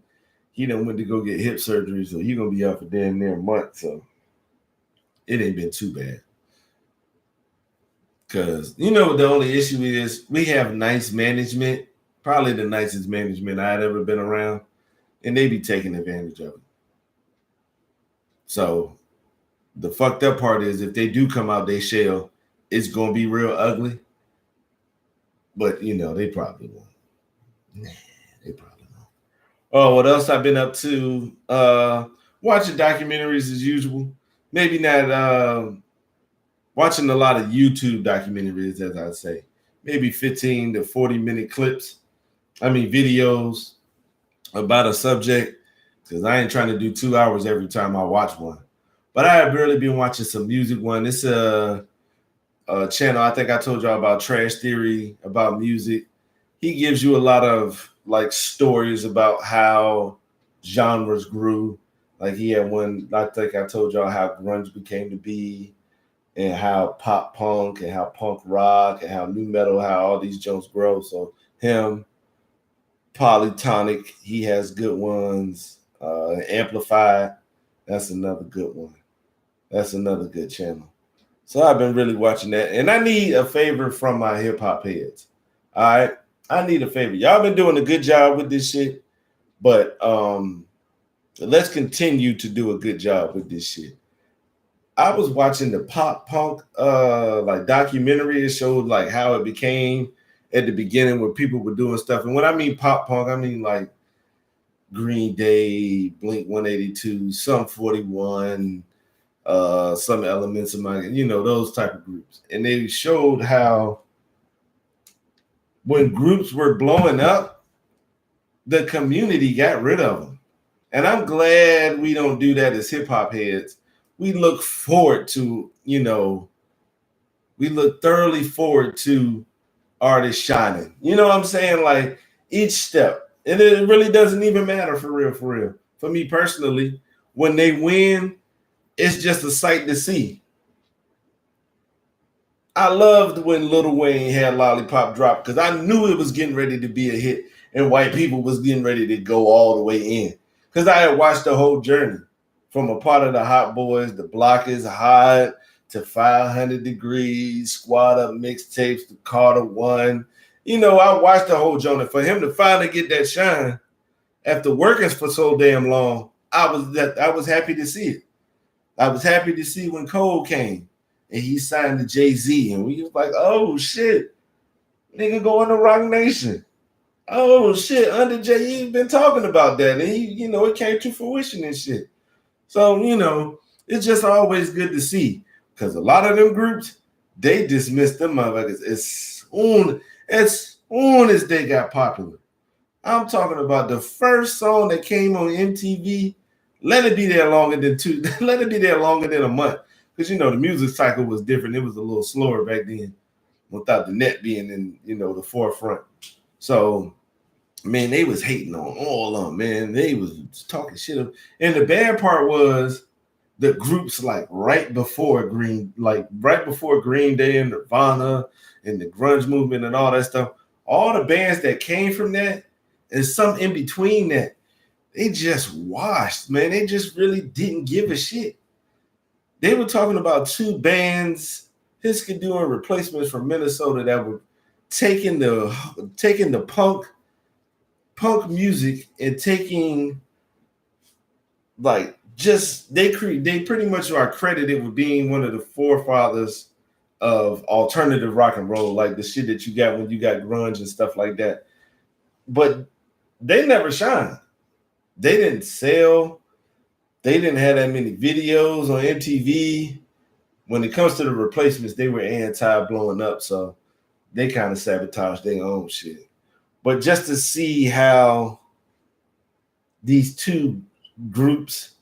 Speaker 1: He done went to go get hip surgery, so he gonna be out for damn near a month. So it ain't been too bad. Cause the only issue is we have nice management, probably the nicest management I'd ever been around, and they be taking advantage of it. So the fucked up part is if they do come out they shell, it's gonna be real ugly. But they probably won't. Nah, they probably won't. Oh, what else I've been up to? Watching documentaries as usual. Maybe not watching a lot of YouTube documentaries, as I say. Maybe 15 to 40-minute clips. Videos about a subject, because I ain't trying to do 2 hours every time I watch one. But I have really been watching some music one. It's a channel, I think I told y'all about Trash Theory, about music. He gives you a lot of stories about how genres grew. Like he had one, I think I told y'all how grunge became to be, and how pop punk and how punk rock and how new metal, how all these jokes grow. So him, Polytonic, he has good ones. Amplified, that's another good one. That's another good channel. So I've been really watching that. And I need a favor from my hip hop heads. All right. I need a favor. Y'all been doing a good job with this shit. But let's continue to do a good job with this shit. I was watching the pop punk documentary. It showed how it became at the beginning where people were doing stuff. And when I mean pop punk, I mean Green Day, Blink 182, Sum 41, some elements of those type of groups. And they showed how when groups were blowing up, the community got rid of them. And I'm glad we don't do that as hip hop heads. We look forward to, we look thoroughly forward to artists shining. You know what I'm saying? Each step. And it really doesn't even matter for real. For me personally, when they win, it's just a sight to see. I loved when Lil Wayne had Lollipop drop because I knew it was getting ready to be a hit and white people was getting ready to go all the way in. Because I had watched the whole journey from a part of the Hot Boys, the Block is Hot, to 500 Degrees, Squad Up mixtapes, to Carter One. You know, I watched the whole journey. For him to finally get that shine after working for so damn long, I was happy to see it. I was happy to see when Cole came and he signed to Jay-Z, and we was like, oh shit, nigga going to Rock Nation. Oh shit, under Jay, he's been talking about that, and it came to fruition and shit. So, it's just always good to see because a lot of them groups, they dismissed them motherfuckers as soon as they got popular. I'm talking about the first song that came on MTV. Let it be there longer than let it be there longer than a month. Because the music cycle was different. It was a little slower back then without the net being in, the forefront. So, man, they was hating on all of them, man. They was talking shit. And the bad part was the groups right before Green Day and Nirvana and the grunge movement and all that stuff. All the bands that came from that and some in between that, they just washed, man. They just really didn't give a shit. They were talking about two bands, Hiska doing replacements from Minnesota that were taking the punk music and taking they pretty much are credited with being one of the forefathers of alternative rock and roll, like the shit that you got when you got grunge and stuff like that. But they never shined. They didn't sell. They didn't have that many videos on MTV. When it comes to the replacements, they were anti-blowing up, so they kind of sabotaged their own shit. But just to see how these two groups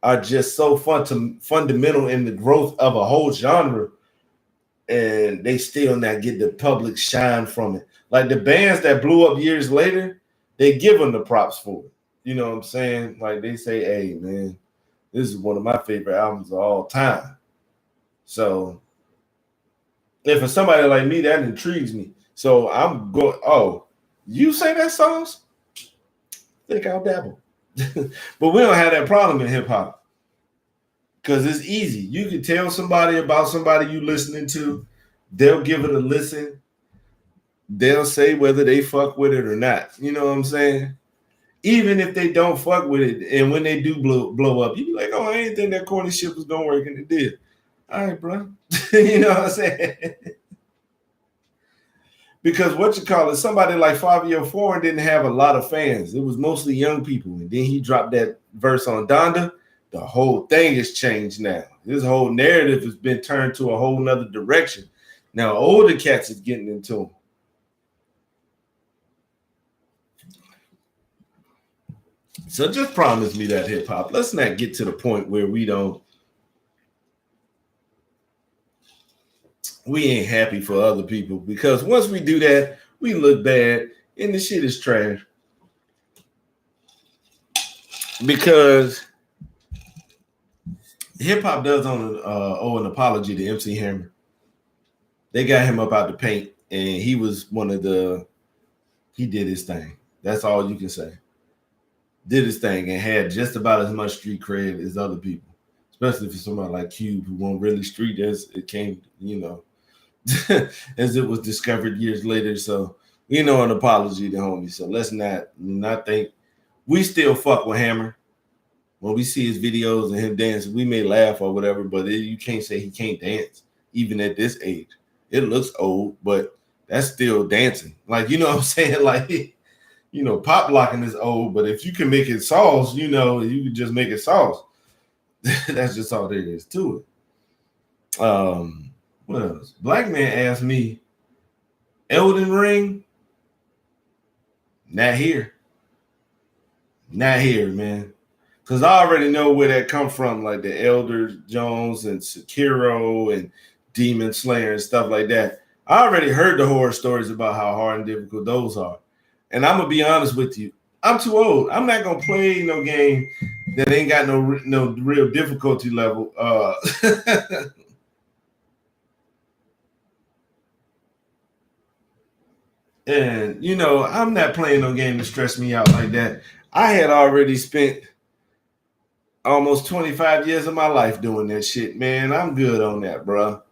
Speaker 1: are just so fundamental in the growth of a whole genre, and they still not get the public shine from it. Like the bands that blew up years later, they give them the props for it. You know what I'm saying? Like they say, hey, man, this is one of my favorite albums of all time. So if for somebody like me, that intrigues me. So I'm going, oh, you say that songs? Think I'll dabble. But we don't have that problem in hip hop. Because it's easy. You can tell somebody about somebody you listening to, they'll give it a listen. They'll say whether they fuck with it or not. You know what I'm saying? Even if they don't fuck with it, and when they do blow up, you be like, oh, I ain't think that corny shit was gonna work, and it did. All right, bro. You know what I'm saying? Because somebody like Fabio Foreign didn't have a lot of fans. It was mostly young people. And then he dropped that verse on Donda. The whole thing has changed now. This whole narrative has been turned to a whole nother direction. Now, older cats is getting into them. So just promise me that hip hop. Let's not get to the point where we ain't happy for other people, because once we do that, we look bad and the shit is trash. Because hip hop does owe an apology to MC Hammer. They got him up out the paint, and he was he did his thing. That's all you can say. Did his thing and had just about as much street cred as other people, especially for somebody like Cube who won't really street as it came, as it was discovered years later. So, an apology to homie. So let's not think we still fuck with Hammer. When we see his videos and him dancing, we may laugh or whatever, but you can't say he can't dance, even at this age. It looks old, but that's still dancing. Like, you know what I'm saying? Like, pop locking is old, but if you can make it sauce, you can just make it sauce. That's just all there is to it. What else? Black man asked me, Elden Ring? Not here. Not here, man. Because I already know where that come from, like the Elder Jones and Sekiro and Demon Slayer and stuff like that. I already heard the horror stories about how hard and difficult those are. And I'm going to be honest with you. I'm too old. I'm not going to play no game that ain't got no real difficulty level. And I'm not playing no game to stress me out like that. I had already spent almost 25 years of my life doing that shit, man. I'm good on that, bro.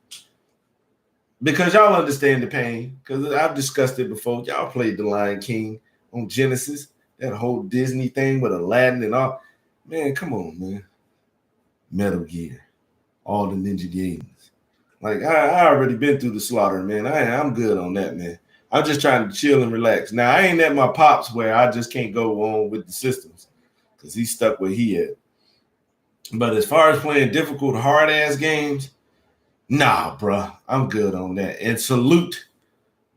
Speaker 1: Because y'all understand the pain. Because I've discussed it before. Y'all played The Lion King on Genesis, that whole Disney thing with Aladdin and all. Man, come on, man. Metal Gear, all the Ninja Games. Like I already been through the slaughter, man. I'm good on that, man. I'm just trying to chill and relax. Now I ain't at my pops where I just can't go on with the systems because he's stuck where he at. But as far as playing difficult, hard ass games, nah, bruh, I'm good on that. And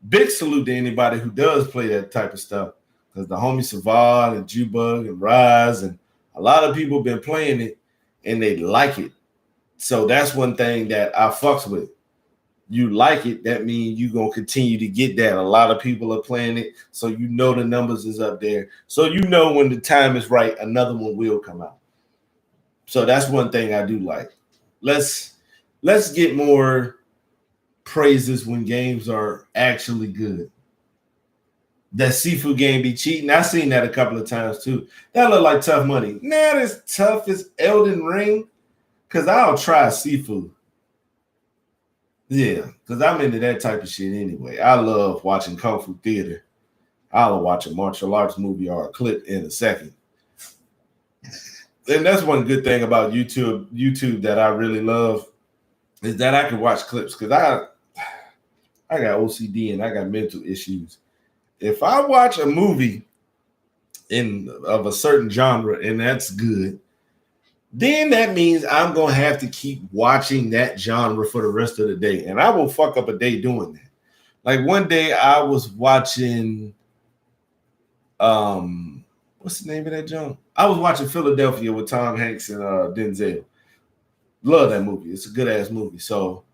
Speaker 1: big salute to anybody who does play that type of stuff. Because the homie Savard and Jubug and Rise and a lot of people been playing it and they like it. So that's one thing that I fucks with. You like it, that means you're going to continue to get that. A lot of people are playing it, so the numbers is up there. So when the time is right, another one will come out. So that's one thing I do like. Let's get more praises when games are actually good. That seafood game be cheating. I've seen that a couple of times too. That look like tough money. Not as tough as Elden Ring, because I'll try seafood. Yeah, because I'm into that type of shit anyway. I love watching Kung Fu theater. I'll watch a martial arts movie or a clip in a second. And that's one good thing about YouTube that I really love is that I can watch clips because I got OCD and I got mental issues. If I watch a movie of a certain genre and that's good, then that means I'm going to have to keep watching that genre for the rest of the day. And I will fuck up a day doing that. Like one day I was watching, what's the name of that genre? I was watching Philadelphia with Tom Hanks and Denzel. Love that movie. It's a good ass movie. So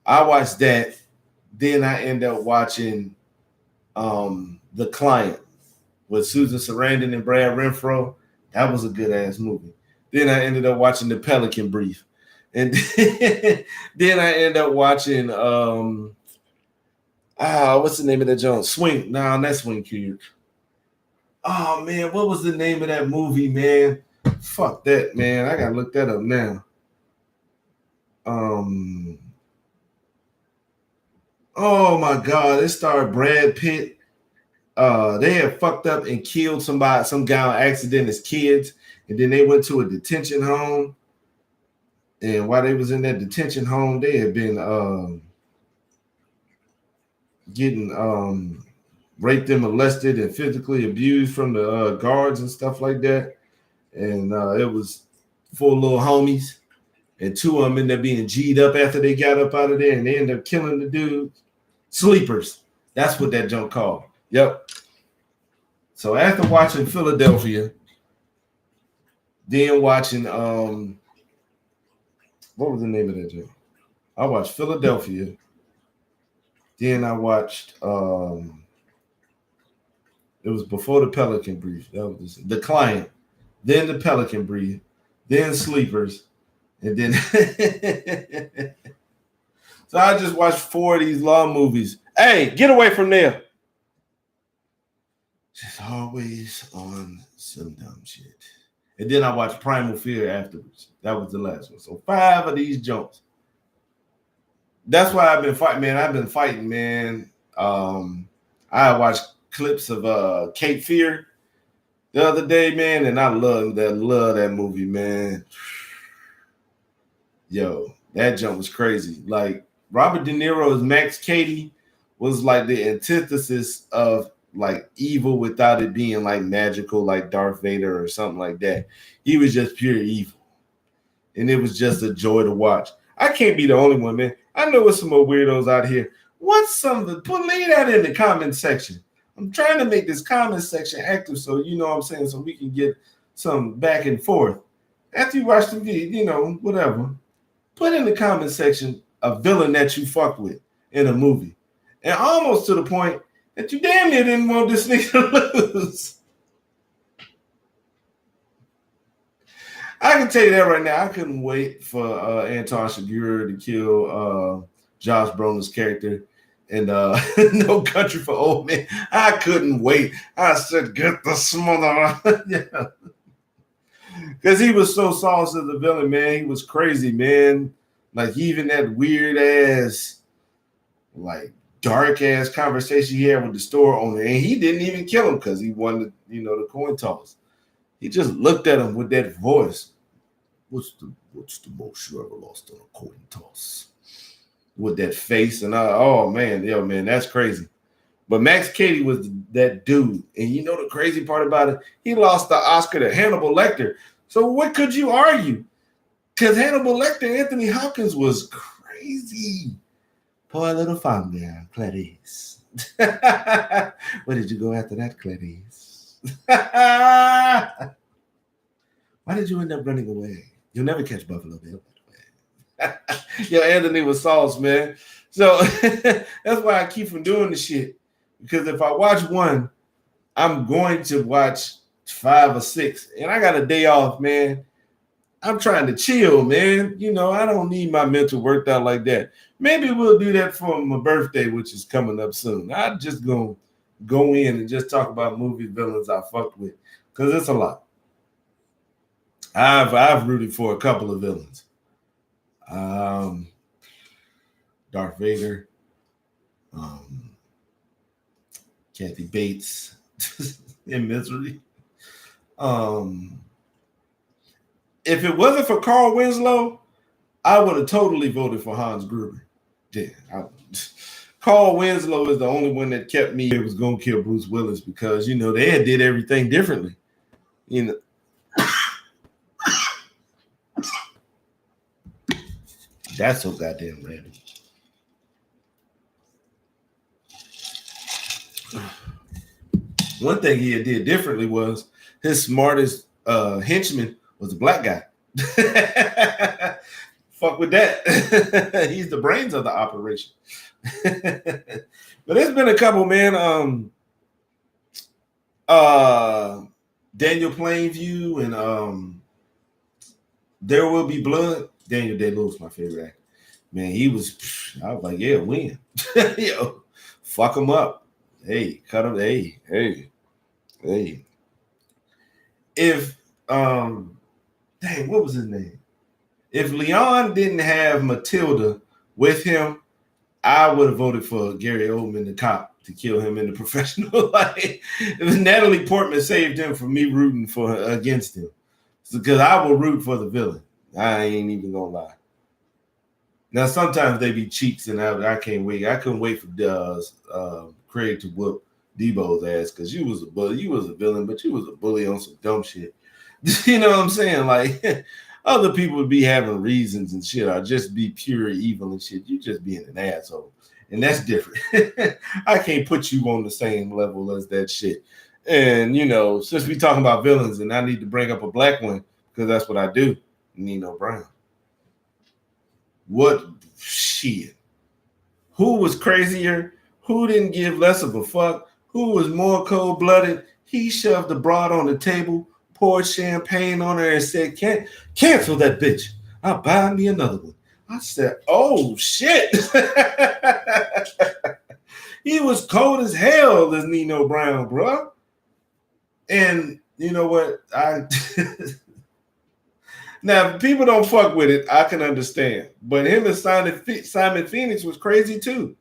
Speaker 1: I watched that. Then I end up watching The Client with Susan Sarandon and Brad Renfro. That was a good ass movie. Then I ended up watching The Pelican Brief. And then I ended up watching what's the name of that genre? Swing. Nah, that's Swing Cube. Oh man, what was the name of that movie, man? Fuck that, man. I gotta look that up now. Oh my god, it starred Brad Pitt. They had fucked up and killed some guy on accident as kids, and then they went to a detention home. And while they was in that detention home, they had been getting raped and molested and physically abused from the guards and stuff like that. And it was 4 little homies, and 2 of them ended up being G'd up after they got up out of there, and they ended up killing the dude. Sleepers. That's what that junk called. Yep. So after watching Philadelphia, then watching what was the name of that junk? I watched Philadelphia. Then I watched it was before The Pelican Brief. That was The Client, then The Pelican Brief, then Sleepers, and then so I just watched 4 of these law movies. Hey, get away from there. Just always on some dumb shit. And then I watched Primal Fear afterwards. That was the last one. So 5 of these jumps. That's why I've been fighting, man. I've been fighting, man. I watched clips of Cape Fear the other day, man, and I love that movie, man. Yo, that jump was crazy. Like Robert De Niro as Max Cady was like the antithesis of like evil without it being like magical, like Darth Vader or something like that. He was just pure evil, and it was just a joy to watch. I can't be the only one, man. I know there's some more weirdos out here. What's some of the leave that in the comment section? I'm trying to make this comment section active, so you know what I'm saying, so we can get some back and forth. After you watch the video, whatever. Put in the comment section a villain that you fuck with in a movie. And almost to the point that you damn near didn't want this nigga to lose. I can tell you that right now. I couldn't wait for Anton Chigurh to kill Josh Brolin's character. and No Country for Old Men. I couldn't wait. I said, get the smother. Yeah. Because he was so saucy as the villain, man. He was crazy, man. Like even that weird ass, like dark ass conversation he had with the store owner, and he didn't even kill him because he won the coin toss. He just looked at him with that voice. What's the most you ever lost on a coin toss? With that face and oh man, yo man, that's crazy. But Max Cady was that dude, and you know the crazy part about it, he lost the Oscar to Hannibal Lecter. So what could you argue? Because Hannibal Lecter and Anthony Hopkins was crazy. Poor little family, Clarice. Where did you go after that, Clarice? Why did you end up running away? You'll never catch Buffalo Bill, by the way. Yo, Anthony was sauce, man. So that's why I keep from doing the shit. Because if I watch one, I'm going to watch 5 or 6. And I got a day off, man. I'm trying to chill, man. I don't need my mental worked out like that. Maybe we'll do that for my birthday, which is coming up soon. I'm just going to go in and just talk about movie villains I fucked with. Because it's a lot. I've rooted for a couple of villains. Darth Vader, Kathy Bates in Misery. If it wasn't for Carl Winslow, I would have totally voted for Hans Gruber. Yeah, Carl Winslow is the only one that kept me. It was gonna kill Bruce Willis because they had did everything differently. That's so goddamn random. One thing he did differently was his smartest henchman was a black guy. Fuck with that. He's the brains of the operation. But there's been a couple, man. Daniel Plainview and There Will Be Blood. Daniel Day-Lewis, my favorite actor. Man, I was like, yeah, win. Yo, fuck him up. Hey, cut him. Hey. If what was his name? If Leon didn't have Matilda with him, I would have voted for Gary Oldman, the cop, to kill him in the professional life. Natalie Portman saved him from me rooting against him. Because I will root for the villain. I ain't even gonna lie. Now sometimes they be cheeks, and I can't wait. I couldn't wait for Craig to whoop Debo's ass because you was a bully. You was a villain, but you was a bully on some dumb shit. You know what I'm saying? Like other people would be having reasons and shit, or just be pure evil and shit. You just being an asshole, and that's different. I can't put you on the same level as that shit. And since we talking about villains, and I need to bring up a black one because that's what I do. Nino Brown. What shit? Who was crazier? Who didn't give less of a fuck? Who was more cold-blooded? He shoved the broad on the table, poured champagne on her, and said, cancel that bitch. I'll buy me another one. I said, oh, shit. He was cold as hell, this Nino Brown, bro. And you know what? Now, if people don't fuck with it, I can understand. But him and Simon Phoenix was crazy, too.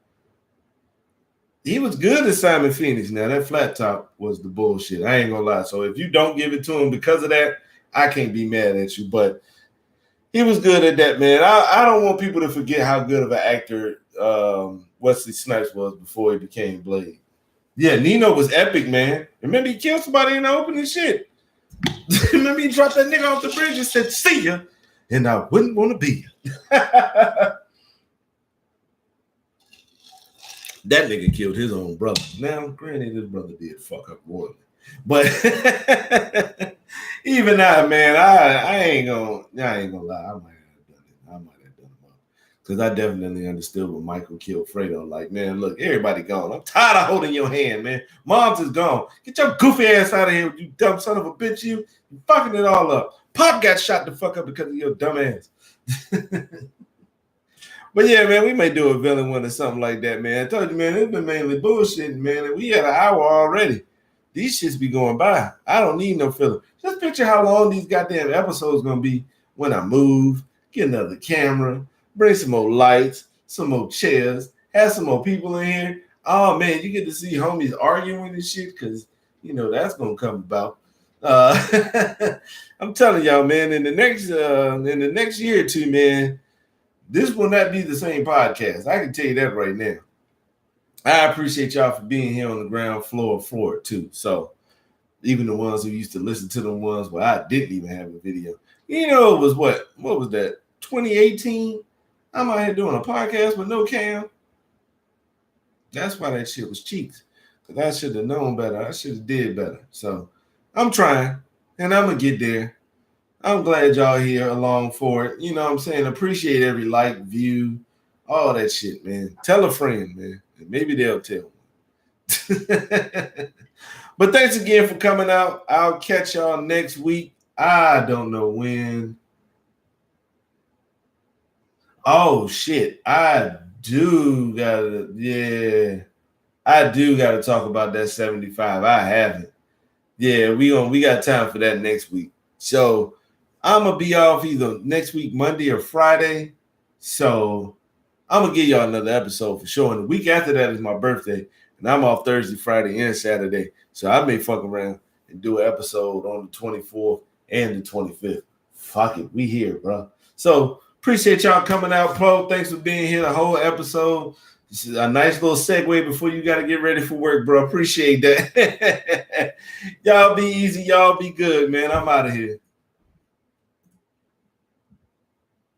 Speaker 1: He was good as Simon Phoenix. Now, that flat top was the bullshit. I ain't gonna lie. So if you don't give it to him because of that, I can't be mad at you. But he was good at that, man. I don't want people to forget how good of an actor Wesley Snipes was before he became Blade. Yeah, Nino was epic, man. Remember, he killed somebody in the opening shit. Remember, he dropped that nigga off the bridge and said, see ya, and I wouldn't want to be you. That nigga killed his own brother. Now, granted, his brother did fuck up royally. But even now, man, I ain't gonna lie. I might have done him up. Because I definitely understood when Michael killed Fredo. Like, man, look, everybody gone. I'm tired of holding your hand, man. Mom's is gone. Get your goofy ass out of here, you dumb son of a bitch. You fucking it all up. Pop got shot the fuck up because of your dumb ass. But yeah, man, we may do a villain one or something like that, man. I told you, man, it's been mainly bullshitting, man. And we had an hour already. These shits be going by. I don't need no filler. Just picture how long these goddamn episodes gonna be when I move, get another camera, bring some more lights, some more chairs, have some more people in here. Oh man, you get to see homies arguing and shit, because you know that's gonna come about. I'm telling y'all, man, in the next year or two, man, this will not be the same podcast. I can tell you that right now. I appreciate y'all for being here on the ground floor for it too. So even the ones who used to listen to the ones where I didn't even have a video. You know, it was what was that? 2018? I'm out here doing a podcast with no cam. That's why that shit was cheeks. Because I should have known better. I should have did better. So I'm trying, and I'm gonna get there. I'm glad y'all here along for it. You know what I'm saying? Appreciate every like, view, all that shit, man. Tell a friend, man. Maybe they'll tell. But thanks again for coming out. I'll catch y'all next week. I don't know when. Oh shit. I do gotta talk about that 75. I haven't. Yeah, we got time for that next week. So I'm gonna be off either next week, Monday or Friday. So I'm gonna give y'all another episode for sure. And the week after that is my birthday, and I'm off Thursday, Friday, and Saturday. So I may fuck around and do an episode on the 24th and the 25th. Fuck it, we here, bro. So appreciate y'all coming out, Pro. Thanks for being here the whole episode. This is a nice little segue before you got to get ready for work, bro. Appreciate that. Y'all be easy. Y'all be good, man. I'm out of here.